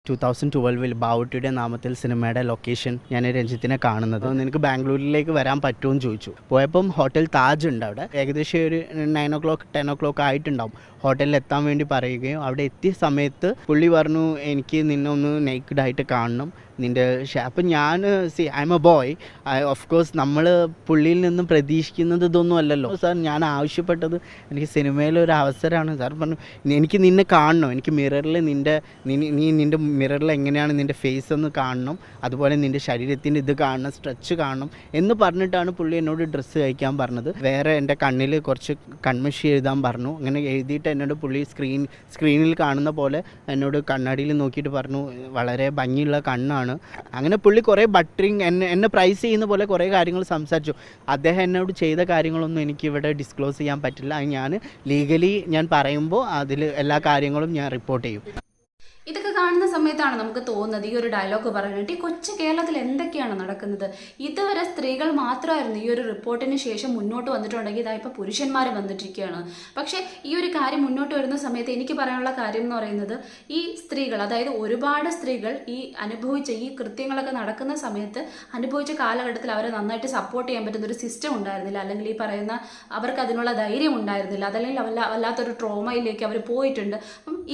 2012 ബാവുട്ടിയുടെ നാമത്തിൽ സിനിമയുടെ ലൊക്കേഷൻ ഞാൻ രഞ്ജിത്തിനെ കാണുന്നത്. നിനക്ക് ബാംഗ്ലൂരിലേക്ക് വരാൻ പറ്റുമെന്ന് ചോദിച്ചു. പോയപ്പം ഹോട്ടൽ താജ് ഉണ്ട് അവിടെ. ഏകദേശം ഒരു 9 o'clock 10 o'clock ആയിട്ടുണ്ടാവും ഹോട്ടലിൽ എത്താൻ വേണ്ടി പറയുകയും അവിടെ എത്തിയ സമയത്ത് പുള്ളി പറഞ്ഞു എനിക്ക് നിന്നെ ഒന്ന് നേക്കഡായിട്ട് കാണണം, നിൻ്റെ അപ്പം ഞാൻ I M A boy. Of course നമ്മൾ പുള്ളിയിൽ നിന്നും പ്രതീക്ഷിക്കുന്നത് ഇതൊന്നും അല്ലല്ലോ. സാർ ഞാൻ ആവശ്യപ്പെട്ടത് എനിക്ക് സിനിമയിലൊരു അവസരമാണ്. സാർ പറഞ്ഞു എനിക്ക് നിന്നെ കാണണം, എനിക്ക് മിററിൽ നിൻ്റെ മിററിൽ എങ്ങനെയാണ് നിൻ്റെ ഫേസ് ഒന്ന് കാണണം, അതുപോലെ നിൻ്റെ ശരീരത്തിൻ്റെ ഇത് കാണണം, സ്ട്രെച്ച് കാണണം എന്ന് പറഞ്ഞിട്ടാണ് പുള്ളി എന്നോട് ഡ്രസ്സ് കഴിക്കാൻ പറഞ്ഞത്. വേറെ എൻ്റെ കണ്ണിൽ കുറച്ച് കൺമഷി എഴുതാൻ പറഞ്ഞു. അങ്ങനെ എഴുതിയിട്ട് എന്നോട് പുള്ളി സ്ക്രീനിൽ കാണുന്ന പോലെ എന്നോട് കണ്ണാടിയിൽ നോക്കിയിട്ട് പറഞ്ഞു വളരെ ഭംഗിയുള്ള കണ്ണാണ്. അങ്ങനെ പുള്ളി കുറേ ബട്ടറിങ് എന്നെ പ്രൈസ് ചെയ്യുന്ന പോലെ കുറേ കാര്യങ്ങൾ സംസാരിച്ചു. അദ്ദേഹം എന്നോട് ചെയ്ത കാര്യങ്ങളൊന്നും എനിക്കിവിടെ ഡിസ്ക്ലോസ് ചെയ്യാൻ പറ്റില്ല. ഞാൻ ലീഗലി ഞാൻ പറയുമ്പോൾ അതിൽ എല്ലാ കാര്യങ്ങളും ഞാൻ റിപ്പോർട്ട് ചെയ്യും. ഇതൊക്കെ കാണുന്ന സമയത്താണ് നമുക്ക് തോന്നുന്നത് ഈ ഒരു ഡയലോഗ് പറയാനായിട്ട് ഈ കൊച്ചു കേരളത്തിൽ എന്തൊക്കെയാണ് നടക്കുന്നത്. ഇതുവരെ സ്ത്രീകൾ മാത്രമായിരുന്നു ഈ ഒരു റിപ്പോർട്ടിന് ശേഷം മുന്നോട്ട് വന്നിട്ടുണ്ടെങ്കിൽ ഇതായപ്പോൾ പുരുഷന്മാർ വന്നിട്ടിരിക്കുകയാണ്. പക്ഷേ ഈ ഒരു കാര്യം മുന്നോട്ട് വരുന്ന സമയത്ത് എനിക്ക് പറയാനുള്ള കാര്യം എന്ന് പറയുന്നത് ഈ സ്ത്രീകൾ, അതായത് ഒരുപാട് സ്ത്രീകൾ ഈ അനുഭവിച്ച ഈ കൃത്യങ്ങളൊക്കെ നടക്കുന്ന സമയത്ത് അനുഭവിച്ച കാലഘട്ടത്തിൽ അവരെ നന്നായിട്ട് സപ്പോർട്ട് ചെയ്യാൻ പറ്റുന്ന ഒരു സിസ്റ്റം ഉണ്ടായിരുന്നില്ല, അല്ലെങ്കിൽ ഈ പറയുന്ന അവർക്ക് അതിനുള്ള ധൈര്യം ഉണ്ടായിരുന്നില്ല, അതല്ലെങ്കിൽ വല്ലാത്തൊരു ട്രോമയിലേക്ക് അവർ പോയിട്ടുണ്ട്.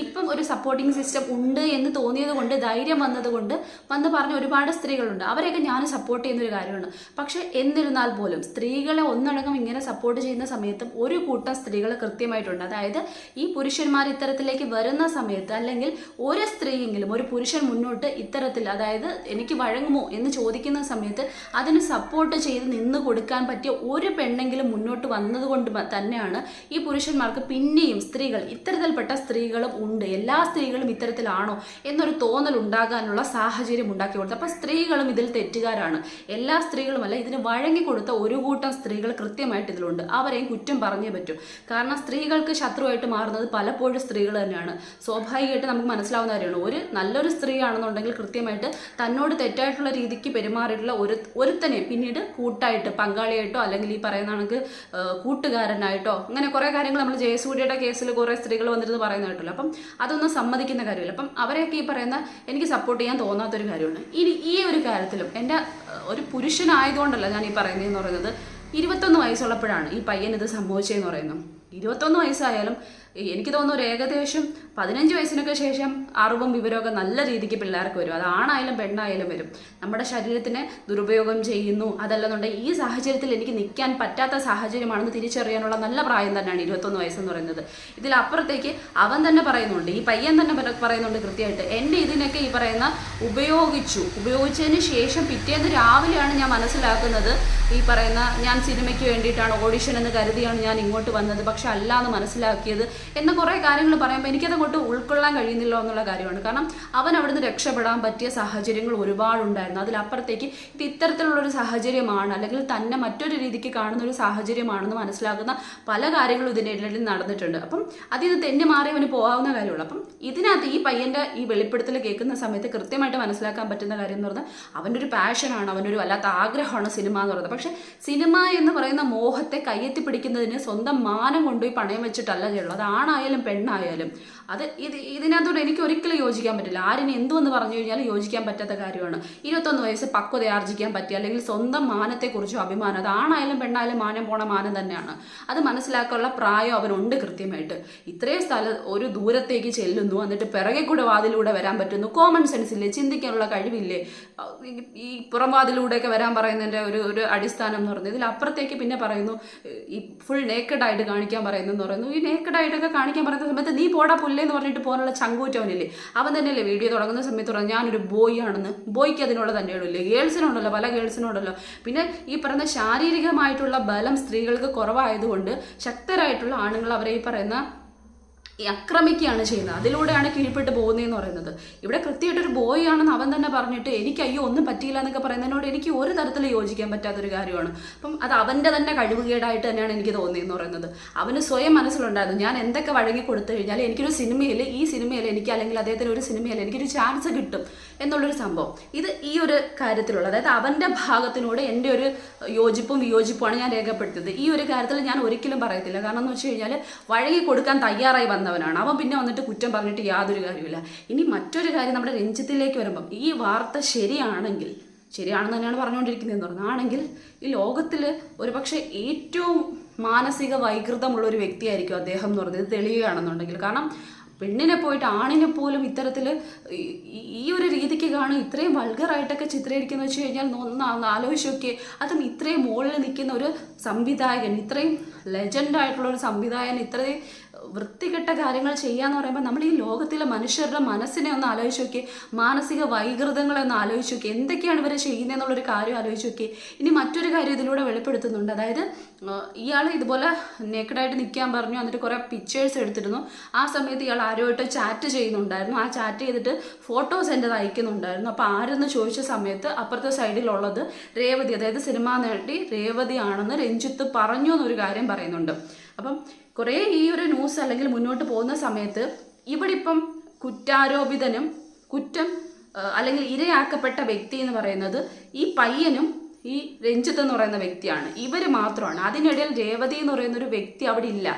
ഇപ്പം ഒരു സപ്പോർട്ടിങ് സിസ്റ്റം ഉണ്ട് എന്ന് തോന്നിയത് കൊണ്ട്, ധൈര്യം വന്നതുകൊണ്ട് വന്ന് പറഞ്ഞ ഒരുപാട് സ്ത്രീകളുണ്ട്. അവരെയൊക്കെ ഞാൻ സപ്പോർട്ട് ചെയ്യുന്നൊരു കാര്യമാണ്. പക്ഷെ എന്നിരുന്നാൽ പോലും സ്ത്രീകളെ ഒന്നടങ്കം ഇങ്ങനെ സപ്പോർട്ട് ചെയ്യുന്ന സമയത്തും ഒരു കൂട്ടം സ്ത്രീകൾ കൃത്യമായിട്ടുണ്ട്. അതായത് ഈ പുരുഷന്മാർ ഇത്തരത്തിലേക്ക് വരുന്ന സമയത്ത്, അല്ലെങ്കിൽ ഒരു സ്ത്രീയെങ്കിലും ഒരു പുരുഷൻ മുന്നോട്ട് ഇത്തരത്തിൽ, അതായത് എനിക്ക് വഴങ്ങുമോ എന്ന് ചോദിക്കുന്ന സമയത്ത് അതിന് സപ്പോർട്ട് ചെയ്ത് നിന്ന് കൊടുക്കാൻ പറ്റിയ ഒരു പെണ്ണെങ്കിലും മുന്നോട്ട് വന്നതുകൊണ്ട് തന്നെയാണ് ഈ പുരുഷന്മാർക്ക് പിന്നെയും സ്ത്രീകൾ, ഇത്തരത്തിൽപ്പെട്ട സ്ത്രീകളും ഉണ്ട്, എല്ലാ സ്ത്രീകളും ഇത്തരത്തിലാണോ എന്നൊരു തോന്നൽ ഉണ്ടാകാനുള്ള സാഹചര്യം ഉണ്ടാക്കി കൊടുത്തു. അപ്പോൾ സ്ത്രീകളും ഇതിൽ തെറ്റുകാരാണ്. എല്ലാ സ്ത്രീകളുമല്ല, ഇതിന് വഴങ്ങിക്കൊടുത്ത ഒരു കൂട്ടം സ്ത്രീകൾ കൃത്യമായിട്ട് ഇതിലുണ്ട്. അവരെയും കുറ്റം പറഞ്ഞേ പറ്റൂ. കാരണം സ്ത്രീകൾക്ക് ശത്രുവായിട്ട് മാറുന്നത് പലപ്പോഴും സ്ത്രീകൾ തന്നെയാണ്. സ്വാഭാവികമായിട്ട് നമുക്ക് മനസ്സിലാവുന്ന കാര്യമാണ്. ഒരു നല്ലൊരു സ്ത്രീ ആണെന്നുണ്ടെങ്കിൽ കൃത്യമായിട്ട് തന്നോട് തെറ്റായിട്ടുള്ള രീതിക്ക് പെരുമാറിയിട്ടുള്ള ഒരുത്തനെ പിന്നീട് കൂട്ടായിട്ട് പങ്കാളിയായിട്ടോ അല്ലെങ്കിൽ ഈ പറയുന്ന കണക്ക് കൂട്ടുകാരനായിട്ടോ അങ്ങനെ കുറേ കാര്യങ്ങൾ നമ്മൾ ജയസൂര്യയുടെ കേസിൽ കുറേ സ്ത്രീകൾ വന്നിരുന്ന് പറയുന്നതായിട്ടല്ലോ. അപ്പം അതൊന്നും സമ്മതിക്കുന്ന കാര്യമില്ല. അപ്പം അവരെയൊക്കെ ഈ പറയുന്ന എനിക്ക് സപ്പോർട്ട് ചെയ്യാൻ തോന്നാത്തൊരു കാര്യമാണ്. ഇനി ഈ ഒരു കാര്യത്തിലും എൻ്റെ ഒരു പുരുഷനായതുകൊണ്ടല്ല ഞാൻ ഈ പറയുന്നതെന്ന് പറയുന്നത്, 21 വയസ്സുള്ളപ്പോഴാണ് ഈ പയ്യൻ ഇത് സംഭവിച്ചതെന്ന് പറയുന്നത്. 21 വയസ്സായാലും എനിക്ക് തോന്നുന്നു ഒരു ഏകദേശം 15 വയസ്സിനൊക്കെ ശേഷം അറിവും വിവരമൊക്കെ നല്ല രീതിക്ക് പിള്ളേർക്ക് വരും. അത് ആണായാലും പെണ്ണായാലും വരും. നമ്മുടെ ശരീരത്തിനെ ദുരുപയോഗം ചെയ്യുന്നു, അതല്ലെന്നുണ്ടെങ്കിൽ ഈ സാഹചര്യത്തിൽ എനിക്ക് നിൽക്കാൻ പറ്റാത്ത സാഹചര്യമാണെന്ന് തിരിച്ചറിയാനുള്ള നല്ല പ്രായം തന്നെയാണ് 21 വയസ്സെന്ന് പറയുന്നത്. ഇതിലപ്പുറത്തേക്ക് അവൻ തന്നെ പറയുന്നുണ്ട്, ഈ പയ്യൻ തന്നെ പറയുന്നുണ്ട് കൃത്യമായിട്ട്, എൻ്റെ ഇതിനൊക്കെ ഈ പറയുന്ന ഉപയോഗിച്ചതിന് ശേഷം പിറ്റേന്ന് രാവിലെയാണ് ഞാൻ മനസ്സിലാക്കുന്നത് ഈ പറയുന്ന ഞാൻ സിനിമയ്ക്ക് വേണ്ടിയിട്ടാണ് ഓഡിഷൻ എന്ന് കരുതിയാണ് ഞാൻ ഇങ്ങോട്ട് വന്നത്, പക്ഷെ അല്ല എന്ന് മനസ്സിലാക്കിയത് എന്ന കുറേ കാര്യങ്ങൾ പറയുമ്പോൾ എനിക്കതങ്ങോട്ട് ഉൾക്കൊള്ളാൻ കഴിയുന്നില്ല എന്നുള്ള കാര്യമാണ്. കാരണം അവൻ അവിടുന്ന് രക്ഷപ്പെടാൻ പറ്റിയ സാഹചര്യങ്ങൾ ഒരുപാടുണ്ടായിരുന്നു. അതിലപ്പുറത്തേക്ക് ഇത് ഇത്തരത്തിലുള്ളൊരു സാഹചര്യമാണ്, അല്ലെങ്കിൽ തന്നെ മറ്റൊരു രീതിക്ക് കാണുന്ന ഒരു സാഹചര്യമാണെന്ന് മനസ്സിലാക്കുന്ന പല കാര്യങ്ങളും ഇതിനിടയിൽ നടന്നിട്ടുണ്ട്. അപ്പം അതിന് തെന്നി മാറി അവന് പോകാവുന്ന കാര്യമുള്ളൂ. അപ്പം ഇതിനകത്ത് ഈ പയ്യൻ്റെ ഈ വെളിപ്പെടുത്തൽ കേൾക്കുന്ന സമയത്ത് കൃത്യമായിട്ട് മനസ്സിലാക്കാൻ പറ്റുന്ന കാര്യം എന്ന് പറഞ്ഞാൽ അവൻ്റെ ഒരു പാഷനാണ്, അവനൊരു വല്ലാത്ത ആഗ്രഹമാണ് സിനിമ എന്ന് പറയുന്നത്. പക്ഷേ സിനിമ എന്ന് പറയുന്ന മോഹത്തെ കയ്യെത്തി പിടിക്കുന്നതിന് സ്വന്തം മാനം കൊണ്ടുപോയി പണയം വെച്ചിട്ടല്ല ചെയ്യുള്ളത്. ആണായാലും പെണ്ണായാലും അത് ഇതിനകത്തോട് എനിക്ക് ഒരിക്കലും യോജിക്കാൻ പറ്റില്ല. ആരിനെ എന്തുവെന്ന് പറഞ്ഞു കഴിഞ്ഞാൽ യോജിക്കാൻ പറ്റാത്ത കാര്യമാണ്. 21 വയസ്സ് പക്വത ആർജിക്കാൻ പറ്റുക, അല്ലെങ്കിൽ സ്വന്തം മാനത്തെക്കുറിച്ചോ അഭിമാനം, അത് ആണായാലും പെണ്ണായാലും മാനം പോണ മാനം തന്നെയാണ്. അത് മനസ്സിലാക്കാനുള്ള പ്രായം അവനുണ്ട് കൃത്യമായിട്ട്. ഇത്രയും ഒരു ദൂരത്തേക്ക് ചെല്ലുന്നു, എന്നിട്ട് പിറകെ കൂടെ വാതിലൂടെ വരാൻ പറ്റുന്നു. കോമൺ സെൻസ് ഇല്ലേ, ചിന്തിക്കാനുള്ള കഴിവില്ലേ, ഈ പുറം വാതിലൂടെയൊക്കെ വരാൻ പറയുന്നതിൻ്റെ ഒരു അടിസ്ഥാനം എന്ന് പറയുന്നത്. ഇതിലപ്പുറത്തേക്ക് പിന്നെ പറയുന്നു ഈ ഫുൾ നേക്കഡായിട്ട് കാണിക്കാൻ പറയുന്നതെന്ന് പറയുന്നു. ഈ നേക്കഡായിട്ടൊക്കെ കാണിക്കാൻ പറയുന്ന സമയത്ത് നീ പോടാ പുല്ലെന്ന് പറഞ്ഞിട്ട് പോകാനുള്ള ചങ്കൂറ്റവനില്ലേ, അവൻ തന്നെയല്ലേ വീഡിയോ തുടങ്ങുന്ന സമയത്ത് പറഞ്ഞു ഞാനൊരു ബോയ് ആണെന്ന്. ബോയ്ക്ക് അതിനുള്ള തന്നെയുള്ളൂ, ഗേൾസിനുണ്ടല്ലോ, പല ഗേൾസിനുണ്ടല്ലോ. പിന്നെ ഈ പറയുന്ന ശാരീരികമായിട്ടുള്ള ബലം സ്ത്രീകൾക്ക് കുറവായതുകൊണ്ട് ശക്തരായിട്ടുള്ള ആണുങ്ങൾ അവരെ ഈ പറയുന്ന ആക്രമിക്കുകയാണ് ചെയ്യുന്നത്. അതിലൂടെയാണ് കീഴ്പ്പെട്ട് പോകുന്നതെന്ന് പറയുന്നത്. ഇവിടെ കൃത്യമായിട്ടൊരു ബോയ് ആണെന്ന് അവൻ തന്നെ പറഞ്ഞിട്ട് എനിക്ക് അയ്യോ ഒന്നും പറ്റിയില്ല എന്നൊക്കെ പറയുന്നതിനോട് എനിക്ക് ഒരു തരത്തിൽ യോജിക്കാൻ പറ്റാത്തൊരു കാര്യമാണ്. അപ്പം അത് അവൻ്റെ തന്നെ കഴിവുകേടായിട്ട് തന്നെയാണ് എനിക്ക് തോന്നിയെന്ന് പറയുന്നത്. അവന് സ്വയം മനസ്സിലുണ്ടായിരുന്നു ഞാൻ എന്തൊക്കെ വഴങ്ങി കൊടുത്തു കഴിഞ്ഞാൽ എനിക്കൊരു സിനിമയിൽ, ഈ സിനിമയിൽ എനിക്ക്, അല്ലെങ്കിൽ അദ്ദേഹത്തിന് ഒരു സിനിമയിൽ എനിക്കൊരു ചാൻസ് കിട്ടും എന്നുള്ളൊരു സംഭവം. ഇത് ഈ ഒരു കാര്യത്തിലുള്ള, അതായത് അവൻ്റെ ഭാഗത്തിനോട് എൻ്റെ ഒരു യോജിപ്പും വിയോജിപ്പുമാണ് ഞാൻ രേഖപ്പെടുത്തിയത്. ഈ ഒരു കാര്യത്തിൽ ഞാൻ ഒരിക്കലും പറയത്തില്ല. കാരണം എന്ന് വെച്ച് കഴിഞ്ഞാൽ വഴങ്ങി കൊടുക്കാൻ തയ്യാറായി വന്നവനാണ്, അവൻ പിന്നെ വന്നിട്ട് കുറ്റം പറഞ്ഞിട്ട് യാതൊരു കാര്യമില്ല. ഇനി മറ്റൊരു കാര്യം, നമ്മുടെ രഞ്ജിത്തിലേക്ക് വരുമ്പം ഈ വാർത്ത ശരിയാണെന്ന് തന്നെയാണ് പറഞ്ഞുകൊണ്ടിരിക്കുന്നതെന്ന് പറഞ്ഞു ആണെങ്കിൽ ഈ ലോകത്തിൽ ഒരുപക്ഷെ ഏറ്റവും മാനസിക വൈകൃതമുള്ള ഒരു വ്യക്തിയായിരിക്കും അദ്ദേഹം എന്ന് പറഞ്ഞത് തെളിയുകയാണെന്നുണ്ടെങ്കിൽ. കാരണം പെണ്ണിനെ പോയിട്ട് ആണിനെ പോലും ഇത്തരത്തിൽ ഈ ഒരു രീതിക്ക് കാണും ഇത്രയും വൾഗറായിട്ടൊക്കെ ചിത്രീകരിക്കുന്നത് വെച്ച് കഴിഞ്ഞാൽ ഒന്ന് ആലോചിച്ച് നോക്കിയേ. അതും ഇത്രയും മുകളിൽ നിൽക്കുന്ന ഒരു സംവിധായകൻ, ഇത്രയും ലെജൻഡായിട്ടുള്ള ഒരു സംവിധായകൻ ഇത്രയും വൃത്തികെട്ട കാര്യങ്ങൾ ചെയ്യാന്ന് പറയുമ്പോൾ നമ്മൾ ഈ ലോകത്തിലെ മനുഷ്യരുടെ മനസ്സിനെ ഒന്ന് ആലോചിച്ച് നോക്കി, മാനസിക വൈകൃതങ്ങളെ ഒന്ന് ആലോചിച്ച് നോക്കി, എന്തൊക്കെയാണ് ഇവരെ ചെയ്യുന്നതെന്നുള്ളൊരു കാര്യം ആലോചിച്ച് നോക്കി. ഇനി മറ്റൊരു കാര്യം ഇതിലൂടെ വെളിപ്പെടുത്തുന്നുണ്ട്. അതായത് ഇയാൾ ഇതുപോലെ നേക്കഡായിട്ട് നിൽക്കാൻ പറഞ്ഞു, എന്നിട്ട് കുറേ പിക്ചേഴ്സ് എടുത്തിരുന്നു. ആ സമയത്ത് ഇയാൾ ആരുമായിട്ട് ചാറ്റ് ചെയ്യുന്നുണ്ടായിരുന്നു. ആ ചാറ്റ് ചെയ്തിട്ട് ഫോട്ടോസ് എൻ്റെ അയക്കുന്നുണ്ടായിരുന്നു. അപ്പോൾ ആരെന്ന് ചോദിച്ച സമയത്ത് അപ്പുറത്തെ സൈഡിലുള്ളത് രേവതി, അതായത് സിനിമാ നടി രേവതി ആണെന്ന് രഞ്ജിത്ത് പറഞ്ഞു എന്നൊരു കാര്യം പറയുന്നുണ്ട്. അപ്പം കുറേ ഈ ഒരു ന്യൂസ് അല്ലെങ്കിൽ മുന്നോട്ട് പോകുന്ന സമയത്ത് ഇവിടെ ഇപ്പം കുറ്റാരോപിതനും അല്ലെങ്കിൽ ഇരയാക്കപ്പെട്ട വ്യക്തി എന്ന് പറയുന്നത് ഈ പയ്യനും ഈ രഞ്ജിത്ത് എന്ന് പറയുന്ന വ്യക്തിയാണ്. ഇവർ മാത്രമാണ്. അതിനിടയിൽ രേവതി എന്ന് പറയുന്ന ഒരു വ്യക്തി അവിടെ ഇല്ല.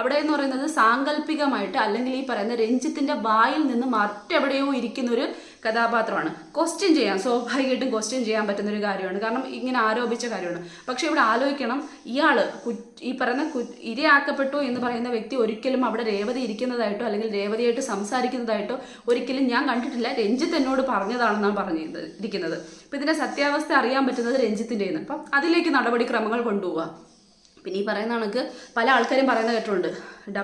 അവിടെ എന്ന് പറയുന്നത് സാങ്കല്പികമായിട്ട് അല്ലെങ്കിൽ ഈ പറയുന്ന രഞ്ജിത്തിന്റെ വായിൽ നിന്ന് മറ്റെവിടെയോ ഇരിക്കുന്ന ഒരു കഥാപാത്രമാണ്. ക്വസ്റ്റ്യൻ ചെയ്യാം, സ്വാഭാവികമായിട്ടും ക്വസ്റ്റ്യൻ ചെയ്യാൻ പറ്റുന്ന ഒരു കാര്യമാണ്. കാരണം ഇങ്ങനെ ആരോപിച്ച കാര്യമാണ്. പക്ഷെ ഇവിടെ ആലോചിക്കണം, ഇയാള് ഈ പറയുന്ന ഇരയാക്കപ്പെട്ടു എന്ന് പറയുന്ന വ്യക്തി ഒരിക്കലും അവിടെ രേവതി ഇരിക്കുന്നതായിട്ടോ അല്ലെങ്കിൽ രേവതിയായിട്ട് സംസാരിക്കുന്നതായിട്ടോ ഒരിക്കലും ഞാൻ കണ്ടിട്ടില്ല. രഞ്ജിത്ത് എന്നോട് പറഞ്ഞതാണെന്നാണ് പറഞ്ഞിരിക്കുന്നത്. അപ്പം ഇതിന്റെ സത്യാവസ്ഥ അറിയാൻ പറ്റുന്നത് രഞ്ജിത്തിൻ്റെന്ന്. അപ്പം അതിലേക്ക് നടപടിക്രമങ്ങൾ കൊണ്ടുപോവുക. പിന്നെ ഈ പറയുന്ന കണക്ക് പല ആൾക്കാരും പറയുന്ന കേട്ടിട്ടുണ്ട്,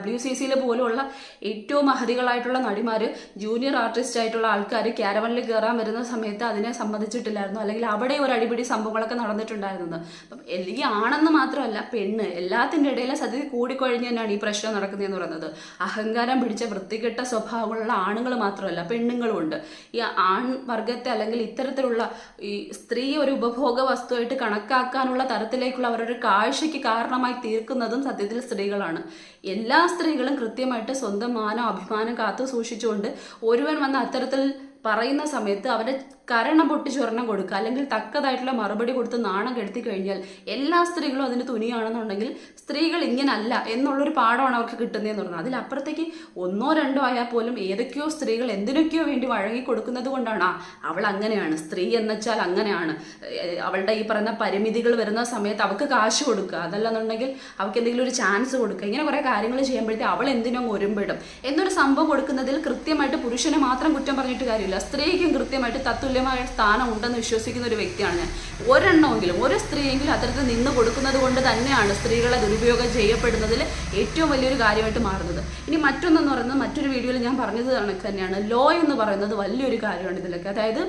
WCCയിൽ പോലുള്ള ഏറ്റവും മഹതികളായിട്ടുള്ള നടിമാർ ജൂനിയർ ആർട്ടിസ്റ്റ് ആയിട്ടുള്ള ആൾക്കാർ ക്യാരവനിൽ കയറാൻ വരുന്ന സമയത്ത് അതിനെ സമ്മതിച്ചിട്ടില്ലായിരുന്നു, അല്ലെങ്കിൽ അവിടെ ഒരു അടിപിടി സംഭവങ്ങളൊക്കെ നടന്നിട്ടുണ്ടായിരുന്നത്. അപ്പം ഈ ആണെന്ന് മാത്രമല്ല പെണ്ണ് എല്ലാത്തിൻ്റെ ഇടയിലെ സത്യത്തിൽ കൂടിക്കൊഴിഞ്ഞ് തന്നെയാണ് ഈ പ്രശ്നം നടക്കുന്നതെന്ന് പറയുന്നത്. അഹങ്കാരം പിടിച്ച വൃത്തികെട്ട സ്വഭാവമുള്ള ആണുങ്ങൾ മാത്രമല്ല പെണ്ണുങ്ങളും ഉണ്ട്. ഈ ആൺ വർഗത്തെ അല്ലെങ്കിൽ ഇത്തരത്തിലുള്ള ഈ സ്ത്രീ ഒരു ഉപഭോഗ വസ്തുവായിട്ട് കണക്കാക്കാനുള്ള തരത്തിലേക്കുള്ള അവരൊരു കാഴ്ചയ്ക്ക് കാരണമായി തീർക്കുന്നതും സത്യത്തിൽ സ്ത്രീകളാണ്. എല്ലാ സ്ത്രീകളും കൃത്യമായിട്ട് സ്വന്തം മാനം അഭിമാനം കാത്തു സൂക്ഷിച്ചുകൊണ്ട് ഒരുവൻ വന്ന് അത്തരത്തിൽ പറയുന്ന സമയത്ത് അവരെ കരണം പൊട്ടിച്ചൊരെണ്ണം കൊടുക്കുക, അല്ലെങ്കിൽ തക്കതായിട്ടുള്ള മറുപടി കൊടുത്ത് നാണം കെടുത്തി കഴിഞ്ഞാൽ എല്ലാ സ്ത്രീകളും അതിന് തുനിയാണെന്നുണ്ടെങ്കിൽ സ്ത്രീകൾ ഇങ്ങനല്ല എന്നുള്ളൊരു പാഠമാണ് അവർക്ക് കിട്ടുന്നതെന്ന് പറഞ്ഞാൽ. അതിലപ്പുറത്തേക്ക് ഒന്നോ രണ്ടോ ആയാൽ പോലും ഏതൊക്കെയോ സ്ത്രീകൾ എന്തിനൊക്കെയോ വേണ്ടി വഴങ്ങി കൊടുക്കുന്നത് കൊണ്ടാണ് അവൾ അങ്ങനെയാണ്, സ്ത്രീ എന്നുവെച്ചാൽ അങ്ങനെയാണ്, അവളുടെ ഈ പറയുന്ന പരിമിതികൾ വരുന്ന സമയത്ത് അവൾക്ക് കാശ് കൊടുക്കുക, അതല്ലെന്നുണ്ടെങ്കിൽ അവൾക്ക് എന്തെങ്കിലും ഒരു ചാൻസ് കൊടുക്കുക, ഇങ്ങനെ കുറേ കാര്യങ്ങൾ ചെയ്യുമ്പോഴത്തേക്ക് അവൾ എന്തിനും ഒരുമ്പിടും എന്നൊരു സംഭവം കൊടുക്കുന്നതിൽ കൃത്യമായിട്ട് പുരുഷനെ മാത്രം കുറ്റം പറഞ്ഞിട്ട് കാര്യമില്ല, സ്ത്രീക്കും കൃത്യമായിട്ട് തത്തുല്യമായ സ്ഥാനം ഉണ്ടെന്ന് വിശ്വസിക്കുന്ന ഒരു വ്യക്തിയാണ് ഞാൻ. ഒരെണ്ണമെങ്കിലും ഒരു സ്ത്രീയെങ്കിലും അത്തരത്തിൽ നിന്ന് കൊടുക്കുന്നത് കൊണ്ട് തന്നെയാണ് സ്ത്രീകളെ ദുരുപയോഗം ചെയ്യപ്പെടുന്നതിൽ ഏറ്റവും വലിയൊരു കാര്യമായിട്ട് മാറുന്നത്. ഇനി മറ്റൊന്നെന്ന് പറയുന്നത്, മറ്റൊരു വീഡിയോയിൽ ഞാൻ പറഞ്ഞത് കണക്ക് തന്നെയാണ്, ലോ എന്ന് പറയുന്നത് വലിയൊരു കാര്യമാണ് ഇതിലൊക്കെ. അതായത്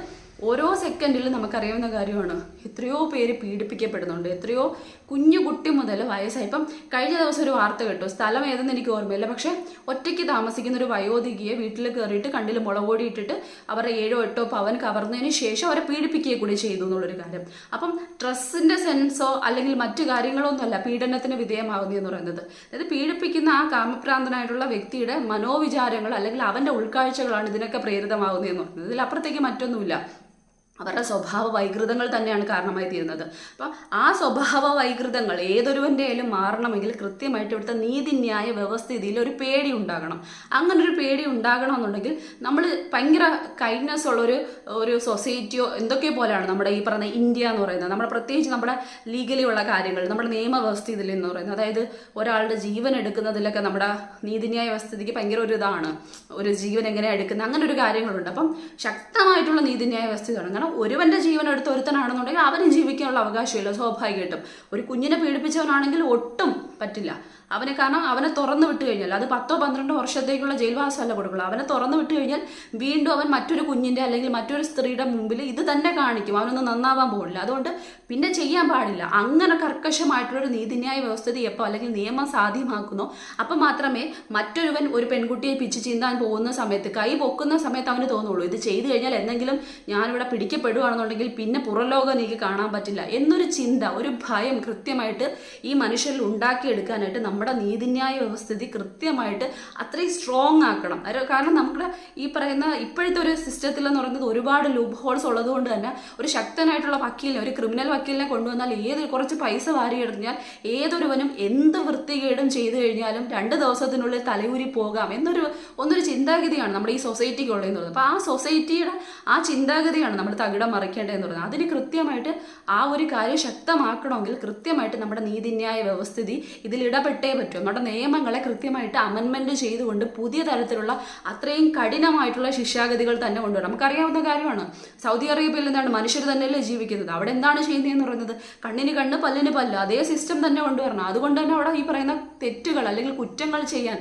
ഓരോ സെക്കൻഡിലും നമുക്കറിയാവുന്ന കാര്യമാണ് എത്രയോ പേര് പീഡിപ്പിക്കപ്പെടുന്നുണ്ട്, എത്രയോ കുഞ്ഞു കുട്ടി മുതൽ വയസ്സായി. ഇപ്പം കഴിഞ്ഞ ദിവസം ഒരു വാർത്ത കേട്ടു, സ്ഥലം ഏതെന്ന് എനിക്ക് ഓർമ്മയില്ല, പക്ഷേ ഒറ്റയ്ക്ക് താമസിക്കുന്ന ഒരു വയോധികയെ വീട്ടിൽ കയറിയിട്ട് കണ്ണിൽ മുളകോടി ഇട്ടിട്ട് അവരുടെ 7-8 പവൻ കവർന്നതിന് ശേഷം അവരെ പീഡിപ്പിക്കുക കൂടി ചെയ്തു എന്നുള്ളൊരു കാര്യം. അപ്പം ഡ്രസ്സിൻ്റെ സെൻസോ അല്ലെങ്കിൽ മറ്റു കാര്യങ്ങളോ ഒന്നുമല്ല പീഡനത്തിന് വിധേയമാകുന്നതെന്ന് പറയുന്നത്. അതായത് പീഡിപ്പിക്കുന്ന ആ കാമപ്രാന്തനായിട്ടുള്ള വ്യക്തിയുടെ മനോവിചാരങ്ങൾ അല്ലെങ്കിൽ അവൻ്റെ ഉൾക്കാഴ്ചകളാണ് ഇതിനൊക്കെ പ്രേരിതമാകുന്നതെന്ന് പറയുന്നത്. ഇതിലപ്പുറത്തേക്ക് മറ്റൊന്നുമില്ല. അവരുടെ സ്വഭാവ വൈകൃതങ്ങൾ തന്നെയാണ് കാരണമായി തീരുന്നത്. അപ്പം ആ സ്വഭാവ വൈകൃതങ്ങൾ ഏതൊരുവൻ്റെ ആയാലും മാറണമെങ്കിൽ കൃത്യമായിട്ട് ഇവിടുത്തെ നീതിന്യായ വ്യവസ്ഥിതിയിൽ ഒരു പേടി ഉണ്ടാകണം. അങ്ങനൊരു പേടി ഉണ്ടാകണമെന്നുണ്ടെങ്കിൽ നമ്മൾ ഭയങ്കര കൈൻഡ്നെസ് ഉള്ളൊരു സൊസൈറ്റിയോ എന്തൊക്കെ പോലെയാണ് നമ്മുടെ ഈ പറയുന്ന ഇന്ത്യ എന്ന് പറയുന്നത്. നമ്മുടെ പ്രത്യേകിച്ച് നമ്മുടെ ലീഗലി ഉള്ള കാര്യങ്ങൾ, നമ്മുടെ നിയമവ്യവസ്ഥിതിയിൽ എന്ന് പറയുന്നത്, അതായത് ഒരാളുടെ ജീവൻ എടുക്കുന്നതിലൊക്കെ നമ്മുടെ നീതിന്യായ വ്യവസ്ഥിതിക്ക് ഭയങ്കര ഒരു ഇതാണ്, ഒരു ജീവൻ എങ്ങനെയാണ് എടുക്കുന്നത്, അങ്ങനെ ഒരു കാര്യങ്ങളുണ്ട്. അപ്പം ശക്തമായിട്ടുള്ള നീതിന്യായ വ്യവസ്ഥിതിയാണ്. കാരണം ഒരുവന്റെ ജീവൻ എടുത്ത ഒരുത്തനാണെന്നുണ്ടെങ്കിൽ അവന് ജീവിക്കാനുള്ള അവകാശമില്ല സ്വാഭാവികമായിട്ടും. ഒരു കുഞ്ഞിനെ പീഡിപ്പിച്ചവനാണെങ്കിൽ ഒട്ടും പറ്റില്ല അവനെ. കാരണം അവനെ തുറന്നു വിട്ട് കഴിഞ്ഞാൽ അത് 10-12 വർഷത്തേക്കുള്ള ജയിൽവാസമല്ല കൊടുക്കുള്ളൂ. അവനെ തുറന്നു വിട്ട് കഴിഞ്ഞാൽ വീണ്ടും അവൻ മറ്റൊരു കുഞ്ഞിൻ്റെ അല്ലെങ്കിൽ മറ്റൊരു സ്ത്രീയുടെ മുമ്പിൽ ഇത് തന്നെ കാണിക്കും, അവനൊന്നും നന്നാവാൻ പോകില്ല. അതുകൊണ്ട് പിന്നെ ചെയ്യാൻ പാടില്ല. അങ്ങനെ കർക്കശമായിട്ടുള്ളൊരു നീതിന്യായ വ്യവസ്ഥിതി എപ്പോൾ അല്ലെങ്കിൽ നിയമം സാധ്യമാക്കുന്നോ അപ്പം മാത്രമേ മറ്റൊരുവൻ ഒരു പെൺകുട്ടിയെ പിച്ച് ചീന്താൻ പോകുന്ന സമയത്ത് കൈ പൊക്കുന്ന സമയത്ത് അവന് തോന്നുള്ളൂ ഇത് ചെയ്തു കഴിഞ്ഞാൽ എന്തെങ്കിലും ഞാനിവിടെ പിടിക്കപ്പെടുകയാണെന്നുണ്ടെങ്കിൽ പിന്നെ പുറംലോകം എനിക്ക് കാണാൻ പറ്റില്ല എന്നൊരു ചിന്ത, ഒരു ഭയം കൃത്യമായിട്ട് ഈ മനുഷ്യരിൽ ഉണ്ടാക്കിയെടുക്കാനായിട്ട് നമ്മൾ നമ്മുടെ നീതിന്യായ വ്യവസ്ഥിതി കൃത്യമായിട്ട് അത്രയും സ്ട്രോങ് ആക്കണം. കാരണം നമ്മുടെ ഈ പറയുന്ന ഇപ്പോഴത്തെ ഒരു സിസ്റ്റത്തിൽ എന്ന് പറയുന്നത് ഒരുപാട് ലൂപ്പ് ഹോൾസ് ഉള്ളതുകൊണ്ട് തന്നെ ഒരു ശക്തനായിട്ടുള്ള വക്കീലിനെ, ഒരു ക്രിമിനൽ വക്കീലിനെ കൊണ്ടുവന്നാൽ കുറച്ച് പൈസ വാരിയെടുത്താൽ ഏതൊരുവനും എന്ത് വൃത്തികേടും ചെയ്തു കഴിഞ്ഞാലും 2 ദിവസത്തിനുള്ളിൽ തലയൂരി പോകാം ഒന്നൊരു ചിന്താഗതിയാണ് നമ്മുടെ ഈ സൊസൈറ്റിക്ക് ഉള്ളതെന്ന് പറയുന്നത്. അപ്പോൾ ആ സൊസൈറ്റിയുടെ ആ ചിന്താഗതിയാണ് നമ്മൾ തകിടം മറിക്കേണ്ടതെന്ന് പറയുന്നത്. അതിന് കൃത്യമായിട്ട് ആ ഒരു കാര്യം ശക്തമാക്കണമെങ്കിൽ കൃത്യമായിട്ട് നമ്മുടെ നീതിന്യായ വ്യവസ്ഥിതി ഇതിൽ ഇടപെട്ടേ പറ്റും. നമ്മുടെ നിയമങ്ങളെ കൃത്യമായിട്ട് അമെൻമെൻറ്റ് ചെയ്തുകൊണ്ട് പുതിയ തരത്തിലുള്ള അത്രയും കഠിനമായിട്ടുള്ള ശിക്ഷാഗതികൾ തന്നെ കൊണ്ടുവരണം. നമുക്കറിയാവുന്ന കാര്യമാണ്, സൗദി അറേബ്യയിൽ എന്താണ് മനുഷ്യർ തന്നെയല്ലേ ജീവിക്കുന്നത്. അവിടെ എന്താണ് ചെയ്യുന്നതെന്ന് പറയുന്നത് കണ്ണിന് കണ്ണ് പല്ലിന് പല്ല്, അതേ സിസ്റ്റം തന്നെ കൊണ്ടുവരണം. അതുകൊണ്ട് തന്നെ അവിടെ ഈ പറയുന്ന തെറ്റുകൾ അല്ലെങ്കിൽ കുറ്റങ്ങൾ ചെയ്യാൻ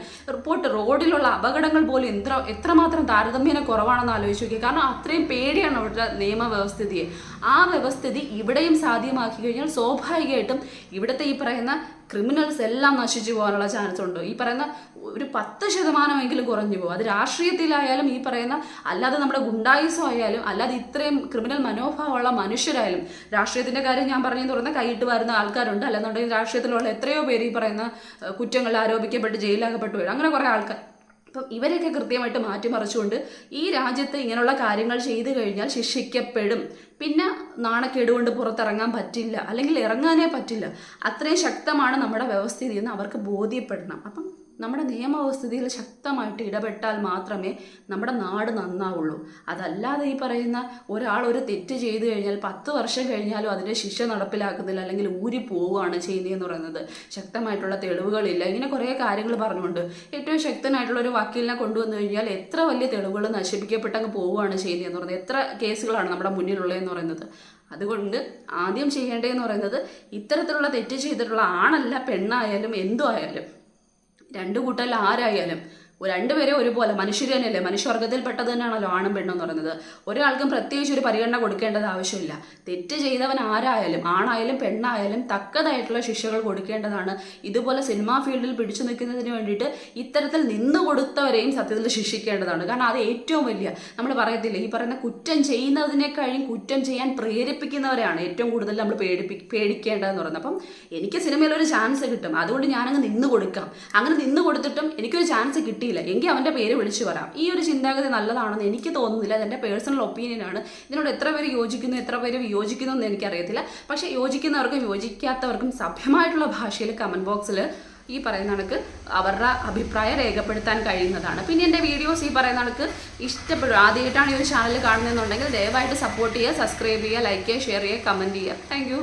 റോഡിലുള്ള അപകടങ്ങൾ പോലും എത്രമാത്രം താരതമ്യേന കുറവാണെന്ന് ആലോചിച്ച് നോക്കി. കാരണം അത്രയും പേടിയാണ് അവിടുത്തെ നിയമവ്യവസ്ഥിതിയെ. ആ വ്യവസ്ഥിതി ഇവിടെയും സാധ്യമാക്കി കഴിഞ്ഞാൽ സ്വാഭാവികമായിട്ടും ഇവിടുത്തെ ഈ പറയുന്ന ക്രിമിനൽസ് എല്ലാം നശിച്ചു പോകാനുള്ള ചാൻസ് ഉണ്ട്. ഈ പറയുന്ന ഒരു 10% കുറഞ്ഞു പോകും. അത് രാഷ്ട്രീയത്തിലായാലും ഈ പറയുന്ന അല്ലാതെ നമ്മുടെ ഗുണ്ടായുസം ആയാലും അല്ലാതെ ഇത്രയും ക്രിമിനൽ മനോഭാവമുള്ള മനുഷ്യരായാലും. രാഷ്ട്രീയത്തിൻ്റെ കാര്യം ഞാൻ പറഞ്ഞെന്ന് പറയുന്ന കൈയിട്ട് വരുന്ന ആൾക്കാരുണ്ട്, അല്ലെന്നുണ്ടെങ്കിൽ രാഷ്ട്രീയത്തിലുള്ള എത്രയോ പേര് ഈ പറയുന്ന കുറ്റങ്ങൾ ആരോപിക്കപ്പെട്ട് ജയിലാകപ്പെട്ടു വരും. അങ്ങനെ കുറേ ആൾക്കാർ. അപ്പം ഇവരെയൊക്കെ കൃത്യമായിട്ട് മാറ്റിമറിച്ചുകൊണ്ട് ഈ രാജ്യത്ത് ഇങ്ങനെയുള്ള കാര്യങ്ങൾ ചെയ്തു കഴിഞ്ഞാൽ ശിക്ഷിക്കപ്പെടും. പിന്നെ നാണക്കേട് കൊണ്ട് പുറത്തിറങ്ങാൻ പറ്റില്ല, അല്ലെങ്കിൽ ഇറങ്ങാനേ പറ്റില്ല. അത്രയും ശക്തമാണ് നമ്മുടെ വ്യവസ്ഥിതി എന്ന് അവർക്ക് ബോധ്യപ്പെടണം. അപ്പം നമ്മുടെ നിയമവ്യവസ്ഥിതിയിൽ ശക്തമായിട്ട് ഇടപെട്ടാൽ മാത്രമേ നമ്മുടെ നാട് നന്നാവുള്ളൂ. അതല്ലാതെ ഈ പറയുന്ന ഒരാൾ ഒരു തെറ്റ് ചെയ്തു കഴിഞ്ഞാൽ 10 വർഷം കഴിഞ്ഞാലും അതിൻ്റെ ശിക്ഷ നടപ്പിലാക്കുന്നില്ല, അല്ലെങ്കിൽ ഊരി പോവുകയാണ് ചെയ്യുന്നതെന്ന് പറയുന്നത്. ശക്തമായിട്ടുള്ള തെളിവുകളില്ല, ഇങ്ങനെ കുറേ കാര്യങ്ങൾ പറഞ്ഞുകൊണ്ട് ഏറ്റവും ശക്തനായിട്ടുള്ള ഒരു വക്കീലിനെ കൊണ്ടുവന്നു കഴിഞ്ഞാൽ എത്ര വലിയ തെളിവുകൾ നശിപ്പിക്കപ്പെട്ടങ്ങ് പോവുകയാണ് ചെയ്യുന്നതെന്ന് പറയുന്നത്. എത്ര കേസുകളാണ് നമ്മുടെ മുന്നിലുള്ളതെന്ന് പറയുന്നത്. അതുകൊണ്ട് ആദ്യം ചെയ്യേണ്ടതെന്ന് പറയുന്നത് ഇത്തരത്തിലുള്ള തെറ്റ് ചെയ്തിട്ടുള്ള ആണല്ല പെണ്ണായാലും എന്തു ആയാലും 2 കൂട്ടരിൽ ആരായാലും രണ്ടുപേരെ ഒരുപോലെ മനുഷ്യർ തന്നെയല്ലേ, മനുഷ്യവർഗത്തിൽപ്പെട്ടത് തന്നെയാണല്ലോ ആണും പെണ്ണും എന്ന് പറയുന്നത്. ഒരാൾക്കും പ്രത്യേകിച്ച് ഒരു പരിഗണന കൊടുക്കേണ്ടത് ആവശ്യമില്ല. തെറ്റ് ചെയ്തവൻ ആരായാലും ആണായാലും പെണ്ണായാലും തക്കതായിട്ടുള്ള ശിക്ഷകൾ കൊടുക്കേണ്ടതാണ്. ഇതുപോലെ സിനിമാ ഫീൽഡിൽ പിടിച്ചു നിൽക്കുന്നതിന് വേണ്ടിയിട്ട് ഇത്തരത്തിൽ നിന്നു കൊടുത്തവരെയും സത്യത്തിൽ ശിക്ഷിക്കേണ്ടതാണ്. കാരണം അത് ഏറ്റവും വലിയ, നമ്മൾ പറയത്തില്ല ഈ പറയുന്ന കുറ്റം ചെയ്യുന്നതിനേക്കാളും കുറ്റം ചെയ്യാൻ പ്രേരിപ്പിക്കുന്നവരെയാണ് ഏറ്റവും കൂടുതൽ നമ്മൾ പേടിക്കേണ്ടതെന്ന് പറയുന്നത്. അപ്പം എനിക്ക് സിനിമയിലൊരു ചാൻസ് കിട്ടും, അതുകൊണ്ട് ഞാനങ്ങ് നിന്ന് കൊടുക്കാം. അങ്ങനെ നിന്ന് കൊടുത്തിട്ടും എനിക്കൊരു ചാൻസ് കിട്ടി എങ്കിൽ അവൻ്റെ പേര് വിളിച്ചു പറയാം. ഈ ഒരു ചിന്താഗതി നല്ലതാണെന്ന് എനിക്ക് തോന്നുന്നില്ല. അതെൻ്റെ പേഴ്സണൽ ഒപ്പീനിയനാണ്. ഇതിനോട് എത്ര പേര് യോജിക്കുന്നു എത്ര പേര് വിയോജിക്കുന്നു എന്ന് എനിക്കറിയത്തില്ല. പക്ഷേ യോജിക്കുന്നവർക്കും യോജിക്കാത്തവർക്കും സഭ്യമായിട്ടുള്ള ഭാഷയിൽ കമൻറ്റ് ബോക്സിൽ ഈ പറയുന്ന കണക്ക് അവരുടെ അഭിപ്രായം രേഖപ്പെടുത്താൻ കഴിയുന്നതാണ്. പിന്നെ എൻ്റെ വീഡിയോസ് ഈ പറയുന്ന കണക്ക് ഇഷ്ടപ്പെടും, ആദ്യമായിട്ടാണ് ഈ ഒരു ചാനൽ കാണുന്നതെന്നുണ്ടെങ്കിൽ ദയവായിട്ട് സപ്പോർട്ട് ചെയ്യുക, സബ്സ്ക്രൈബ് ചെയ്യുക, ലൈക്ക് ചെയ്യുക, ഷെയർ ചെയ്യുക, കമൻറ്റ് ചെയ്യുക. താങ്ക്